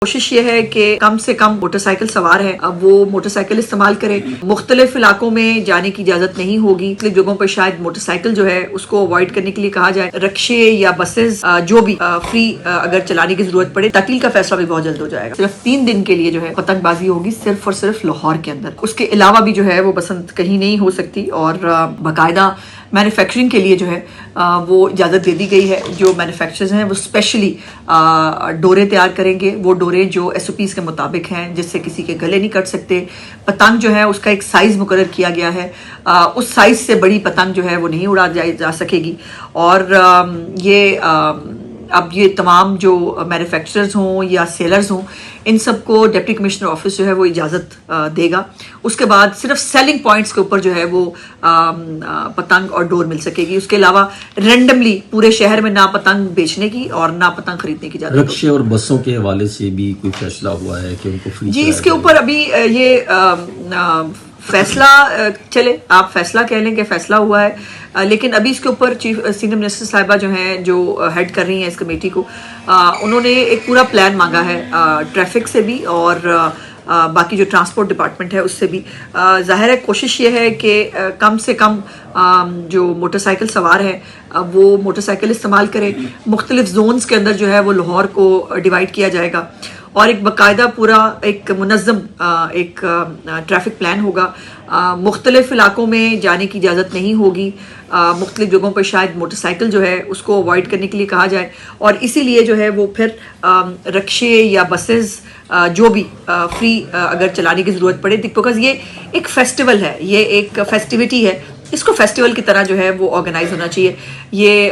کوشش یہ ہے کہ کم سے کم موٹر سائیکل سوار ہے اب وہ موٹر سائیکل استعمال کرے. مختلف علاقوں میں جانے کی اجازت نہیں ہوگی. مختلف جگہوں پر شاید موٹر سائیکل جو ہے اس کو اوائڈ کرنے کے لیے کہا جائے. رکشے یا بسز جو بھی فری اگر چلانے کی ضرورت پڑے. تعطیل کا فیصلہ بھی بہت جلد ہو جائے گا. صرف 3 دن کے لیے جو ہے پتنگ بازی ہوگی صرف اور صرف لاہور کے اندر. اس کے علاوہ بھی جو ہے وہ بسنت کہیں نہیں ہو سکتی اور باقاعدہ مینوفیکچرنگ کے لیے جو ہے وہ اجازت دے دی گئی ہے. جو مینوفیکچررز ہیں وہ اسپیشلی ڈورے تیار کریں گے. وہ ڈورے جو ایس او پیز کے مطابق ہیں جس سے کسی کے گلے نہیں کٹ سکتے. پتنگ جو ہے اس کا ایک سائز مقرر کیا گیا ہے. اس سائز سے بڑی پتنگ جو ہے وہ نہیں اڑا جا سکے گی. اور اب یہ تمام جو مینوفیکچررز ہوں یا سیلرز ہوں ان سب کو ڈپٹی کمشنر آفس جو ہے وہ اجازت دے گا. اس کے بعد صرف سیلنگ پوائنٹس کے اوپر جو ہے وہ پتنگ اور ڈور مل سکے گی. اس کے علاوہ رینڈملی پورے شہر میں نہ پتنگ بیچنے کی اور نہ پتنگ خریدنے کی اجازت. رکشے اور بسوں کے حوالے سے بھی کوئی فیصلہ ہوا ہے کہ ان کو فری؟ جی اس کے اوپر ابھی یہ فیصلہ چلے آپ فیصلہ کہہ لیں کہ فیصلہ ہوا ہے لیکن ابھی اس کے اوپر چیف سینئر منسٹر صاحبہ جو ہیں جو ہیڈ کر رہی ہیں اس کمیٹی کو انہوں نے ایک پورا پلان مانگا ہے ٹریفک سے بھی اور باقی جو ٹرانسپورٹ ڈپارٹمنٹ ہے اس سے بھی. ظاہر ہے کوشش یہ ہے کہ کم سے کم جو موٹر سائیکل سوار ہے وہ موٹر سائیکل استعمال کرے. مختلف زونز کے اندر جو ہے وہ لاہور کو ڈیوائیڈ کیا جائے گا اور ایک باقاعدہ پورا ایک منظم ایک ٹریفک پلان ہوگا. مختلف علاقوں میں جانے کی اجازت نہیں ہوگی. مختلف جگہوں پر شاید موٹر سائیکل جو ہے اس کو اوائڈ کرنے کے لیے کہا جائے اور اسی لیے جو ہے وہ پھر رکشے یا بسز جو بھی فری اگر چلانے کی ضرورت پڑے بیکاز یہ ایک فیسٹیول ہے. یہ ایک فیسٹیوٹی ہے. اس کو فیسٹیول کی طرح جو ہے وہ آرگنائز ہونا چاہیے. یہ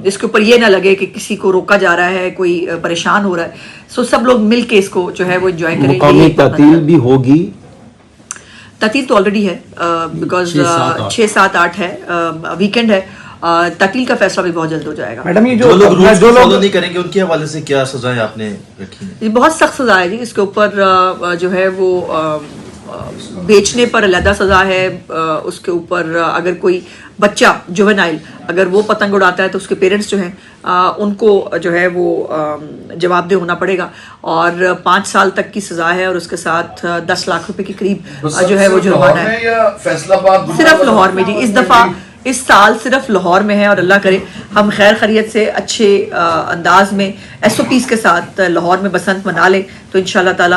اس کے اوپر یہ نہ لگے کہ کسی کو روکا جا رہا ہے کوئی پریشان ہو رہا ہے. سب لوگ مل کے اس کو جو ہے وہ انجوائے کریں. مقامی تعطیل بھی ہوگی؟ تعطیل تو آلریڈی ہے بیکاز 6 7 8 ہے ویکینڈ ہے. تعطیل کا فیصلہ بھی بہت جلد ہو جائے گا. میڈم یہ جو لوگ فالو نہیں کریں گے ان کے حوالے سے کیا سزائیں آپ نے رکھی ہیں؟ بہت سخت سزا ہے جی. اس کے اوپر جو ہے وہ بیچنے پر علیحدہ سزا ہے. اس کے اوپر اگر کوئی بچہ جوونائل اگر وہ پتنگ اڑاتا ہے تو اس کے پیرنٹس جو ہیں ان کو جو ہے وہ جواب دہ ہونا پڑے گا اور 5 سال تک کی سزا ہے اور اس کے ساتھ 10 لاکھ روپے کے قریب جو ہے وہ جرمانہ ہے. صرف لاہور میں جی. اس دفعہ اس سال صرف لاہور میں ہے اور اللہ کرے ہم خیر خیریت سے اچھے انداز میں ایس او پیز کے ساتھ لاہور میں بسنت منا لیں تو انشاءاللہ تعالی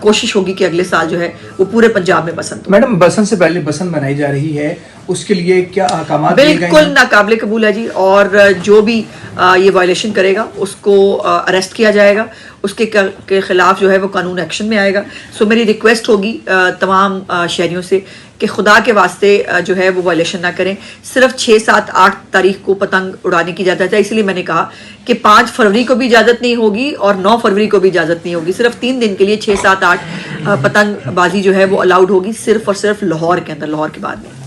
کوشش ہوگی کہ اگلے سال جو ہے وہ پورے پنجاب میں بسنت ہو. میڈم بسنت سے پہلے بسنت منائی جا رہی ہے اس کے لیے کیا احکامات دیے گئے ہیں؟ بالکل ناقابل قبول ہے جی. اور جو بھی یہ وائلیشن کرے گا اس کو اریسٹ کیا جائے گا. اس کے خلاف جو ہے وہ قانون ایکشن میں آئے گا. میری ریکویسٹ ہوگی تمام شہریوں سے کہ خدا کے واسطے جو ہے وہ وائلیشن نہ کریں. صرف 6 7 8 تاریخ کو پتنگ اڑانے کی اجازت ہے. اسی لیے میں نے کہا کہ 5 فروری کو بھی اجازت نہیں ہوگی اور 9 فروری کو بھی اجازت نہیں ہوگی. صرف 3 دن کے لیے 6 7 8 پتنگ بازی جو ہے وہ الاؤڈ ہوگی صرف اور صرف لاہور کے اندر, لاہور کے بعد میں.